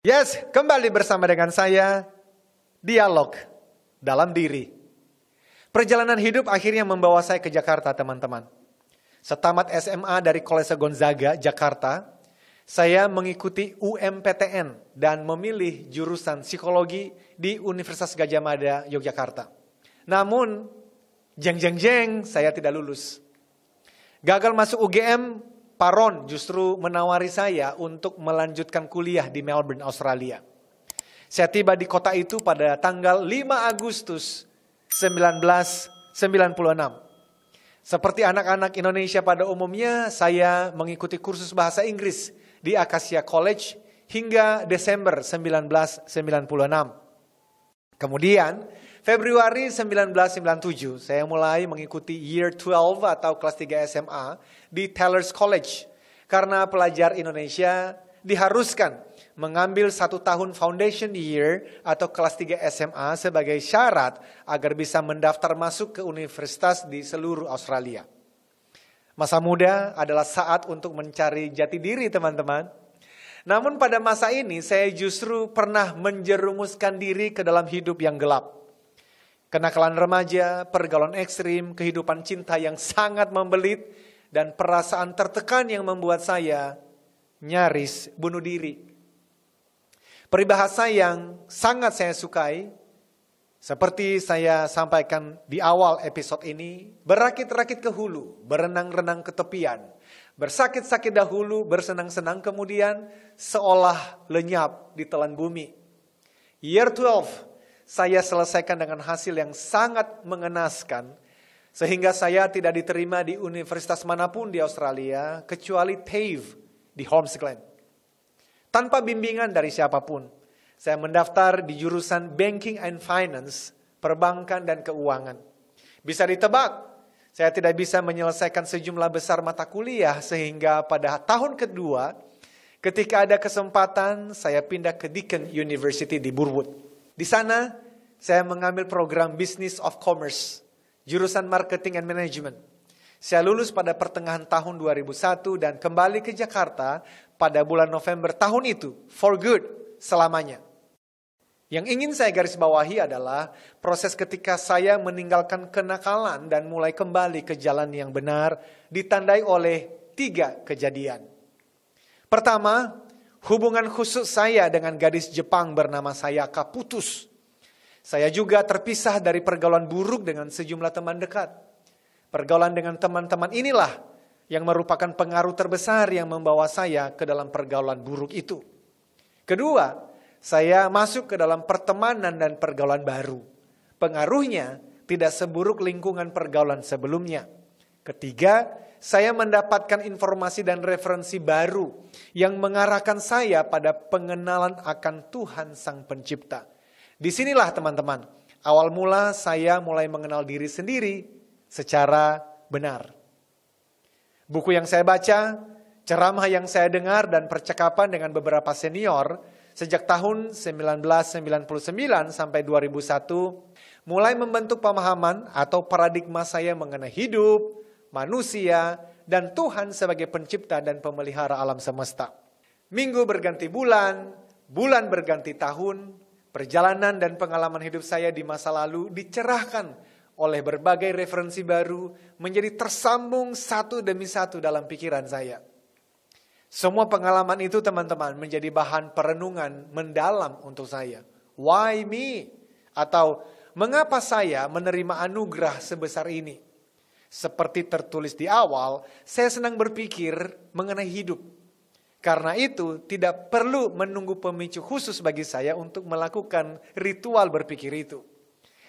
Yes, kembali bersama dengan saya, Dialog Dalam Diri. Perjalanan hidup akhirnya membawa saya ke Jakarta, teman-teman. Setamat SMA dari Kolese Gonzaga, Jakarta, saya mengikuti UMPTN dan memilih jurusan psikologi di Universitas Gadjah Mada, Yogyakarta. Namun, saya tidak lulus. Gagal masuk UGM, Pak Ron justru menawari saya untuk melanjutkan kuliah di Melbourne, Australia. Saya tiba di kota itu pada tanggal 5 Agustus 1996. Seperti anak-anak Indonesia pada umumnya, saya mengikuti kursus bahasa Inggris di Acacia College hingga Desember 1996. Kemudian, Februari 1997, saya mulai mengikuti Year 12 atau kelas 3 SMA di Taylor's College. Karena pelajar Indonesia diharuskan mengambil 1 tahun foundation year atau kelas 3 SMA sebagai syarat agar bisa mendaftar masuk ke universitas di seluruh Australia. Masa muda adalah saat untuk mencari jati diri, teman-teman. Namun pada masa ini saya justru pernah menjerumuskan diri ke dalam hidup yang gelap. Kenakalan remaja, pergaulan ekstrim, kehidupan cinta yang sangat membelit, dan perasaan tertekan yang membuat saya nyaris bunuh diri. Peribahasa yang sangat saya sukai, seperti saya sampaikan di awal episode ini, berakit-rakit ke hulu, berenang-renang ke tepian, bersakit-sakit dahulu, bersenang-senang kemudian, seolah lenyap di telan bumi. Year 12, saya selesaikan dengan hasil yang sangat mengenaskan, sehingga saya tidak diterima di universitas manapun di Australia, kecuali TAFE di Holmes Glen. Tanpa bimbingan dari siapapun, saya mendaftar di jurusan Banking and Finance, perbankan dan keuangan. Bisa ditebak, saya tidak bisa menyelesaikan sejumlah besar mata kuliah, sehingga pada tahun kedua, ketika ada kesempatan, saya pindah ke Deakin University di Burwood. Di sana, saya mengambil program Business of Commerce, jurusan Marketing and Management. Saya lulus pada pertengahan tahun 2001 dan kembali ke Jakarta pada bulan November tahun itu, for good, selamanya. Yang ingin saya garis bawahi adalah proses ketika saya meninggalkan kenakalan dan mulai kembali ke jalan yang benar, ditandai oleh 3 kejadian. Pertama, hubungan khusus saya dengan gadis Jepang bernama Sayaka putus. Saya juga terpisah dari pergaulan buruk dengan sejumlah teman dekat. Pergaulan dengan teman-teman inilah yang merupakan pengaruh terbesar yang membawa saya ke dalam pergaulan buruk itu. Kedua, saya masuk ke dalam pertemanan dan pergaulan baru. Pengaruhnya tidak seburuk lingkungan pergaulan sebelumnya. Ketiga, saya mendapatkan informasi dan referensi baru yang mengarahkan saya pada pengenalan akan Tuhan Sang Pencipta. Disinilah teman-teman, awal mula saya mulai mengenal diri sendiri secara benar. Buku yang saya baca, ceramah yang saya dengar, dan percakapan dengan beberapa senior sejak tahun 1999 sampai 2001 mulai membentuk pemahaman atau paradigma saya mengenai hidup, manusia, dan Tuhan sebagai pencipta dan pemelihara alam semesta. Minggu berganti bulan, bulan berganti tahun, perjalanan dan pengalaman hidup saya di masa lalu dicerahkan oleh berbagai referensi baru menjadi tersambung satu demi satu dalam pikiran saya. Semua pengalaman itu, teman-teman, menjadi bahan perenungan mendalam untuk saya. Why me? Atau mengapa saya menerima anugerah sebesar ini? Seperti tertulis di awal, saya senang berpikir mengenai hidup. Karena itu, tidak perlu menunggu pemicu khusus bagi saya untuk melakukan ritual berpikir itu.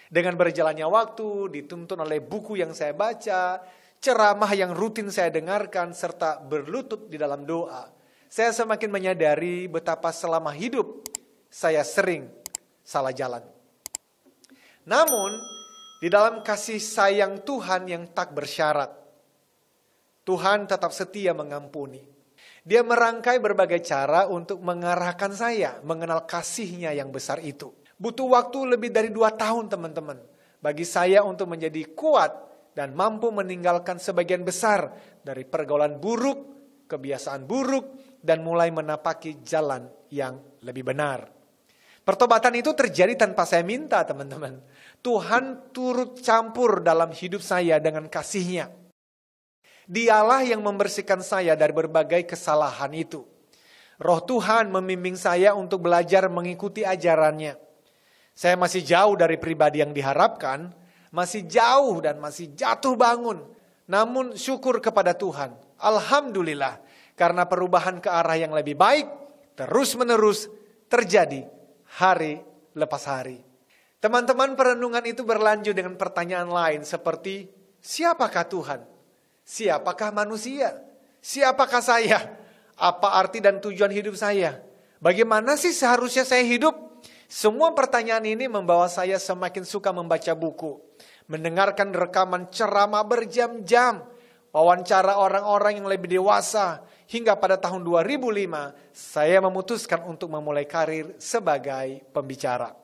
Dengan berjalannya waktu, dituntun oleh buku yang saya baca, ceramah yang rutin saya dengarkan, serta berlutut di dalam doa, saya semakin menyadari betapa selama hidup saya sering salah jalan. Namun, di dalam kasih sayang Tuhan yang tak bersyarat, Tuhan tetap setia mengampuni. Dia merangkai berbagai cara untuk mengarahkan saya mengenal kasih-Nya yang besar itu. Butuh waktu lebih dari 2 tahun, teman-teman, bagi saya untuk menjadi kuat dan mampu meninggalkan sebagian besar dari pergaulan buruk, kebiasaan buruk, dan mulai menapaki jalan yang lebih benar. Pertobatan itu terjadi tanpa saya minta, teman-teman. Tuhan turut campur dalam hidup saya dengan kasih-Nya. Dialah yang membersihkan saya dari berbagai kesalahan itu. Roh Tuhan membimbing saya untuk belajar mengikuti ajarannya. Saya masih jauh dari pribadi yang diharapkan, masih jauh dan masih jatuh bangun. Namun syukur kepada Tuhan, alhamdulillah, karena perubahan ke arah yang lebih baik terus-menerus terjadi hari lepas hari. Teman-teman, perenungan itu berlanjut dengan pertanyaan lain seperti, siapakah Tuhan? Siapakah manusia? Siapakah saya? Apa arti dan tujuan hidup saya? Bagaimana sih seharusnya saya hidup? Semua pertanyaan ini membawa saya semakin suka membaca buku, mendengarkan rekaman ceramah berjam-jam, wawancara orang-orang yang lebih dewasa. Hingga pada tahun 2005, saya memutuskan untuk memulai karir sebagai pembicara.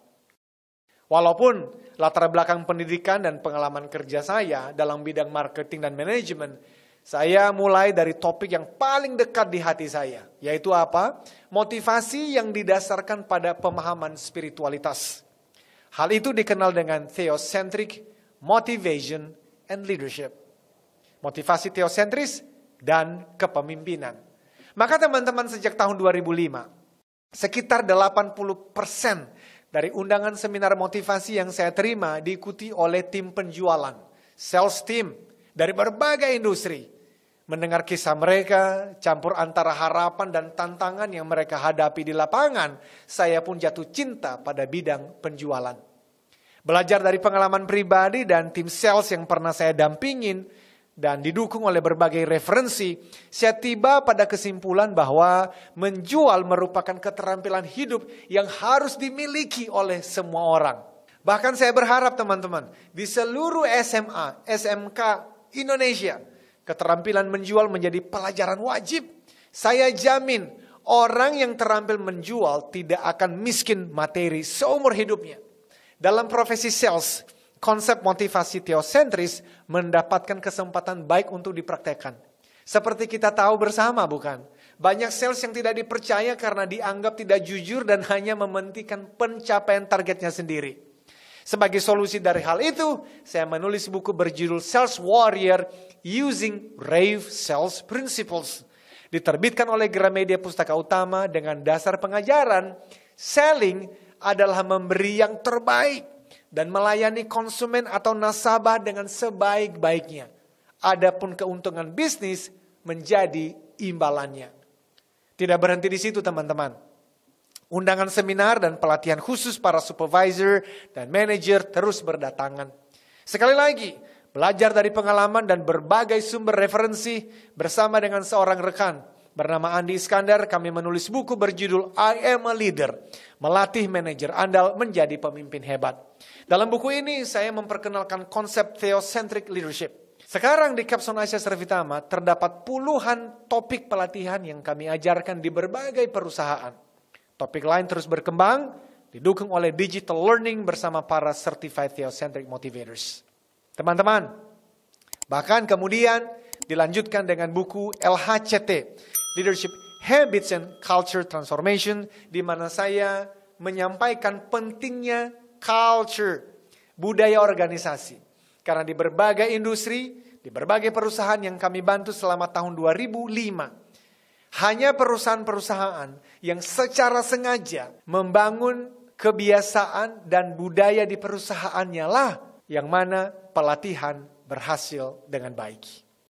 Walaupun latar belakang pendidikan dan pengalaman kerja saya dalam bidang marketing dan manajemen, saya mulai dari topik yang paling dekat di hati saya, yaitu apa? Motivasi yang didasarkan pada pemahaman spiritualitas. Hal itu dikenal dengan theocentric motivation and leadership. Motivasi teosentris dan kepemimpinan. Maka teman-teman, sejak tahun 2005, sekitar 80% dari undangan seminar motivasi yang saya terima diikuti oleh tim penjualan, sales team dari berbagai industri. Mendengar kisah mereka, campur antara harapan dan tantangan yang mereka hadapi di lapangan, saya pun jatuh cinta pada bidang penjualan. Belajar dari pengalaman pribadi dan tim sales yang pernah saya dampingin, dan didukung oleh berbagai referensi, saya tiba pada kesimpulan bahwa menjual merupakan keterampilan hidup yang harus dimiliki oleh semua orang. Bahkan saya berharap teman-teman, di seluruh SMA, SMK Indonesia, keterampilan menjual menjadi pelajaran wajib. Saya jamin orang yang terampil menjual tidak akan miskin materi seumur hidupnya. Dalam profesi sales, konsep motivasi teosentris mendapatkan kesempatan baik untuk dipraktekkan. Seperti kita tahu bersama, bukan? Banyak sales yang tidak dipercaya karena dianggap tidak jujur dan hanya mementingkan pencapaian targetnya sendiri. Sebagai solusi dari hal itu, saya menulis buku berjudul Sales Warrior Using Rave Sales Principles. Diterbitkan oleh Gramedia Pustaka Utama dengan dasar pengajaran, selling adalah memberi yang terbaik dan melayani konsumen atau nasabah dengan sebaik-baiknya. Adapun keuntungan bisnis menjadi imbalannya. Tidak berhenti di situ, teman-teman. Undangan seminar dan pelatihan khusus para supervisor dan manajer terus berdatangan. Sekali lagi, belajar dari pengalaman dan berbagai sumber referensi bersama dengan seorang rekan bernama Andi Iskandar, kami menulis buku berjudul I Am a Leader, melatih manajer andal menjadi pemimpin hebat. Dalam buku ini saya memperkenalkan konsep theocentric leadership. Sekarang di Capstone Asia Servitama terdapat puluhan topik pelatihan yang kami ajarkan di berbagai perusahaan. Topik lain terus berkembang, didukung oleh digital learning bersama para certified theocentric motivators. Teman-teman, bahkan kemudian dilanjutkan dengan buku LHCT, Leadership Habits and Culture Transformation, di mana saya menyampaikan pentingnya culture, budaya organisasi. Karena di berbagai industri, di berbagai perusahaan yang kami bantu selama tahun 2005, hanya perusahaan-perusahaan yang secara sengaja membangun kebiasaan dan budaya di perusahaannya lah yang mana pelatihan berhasil dengan baik.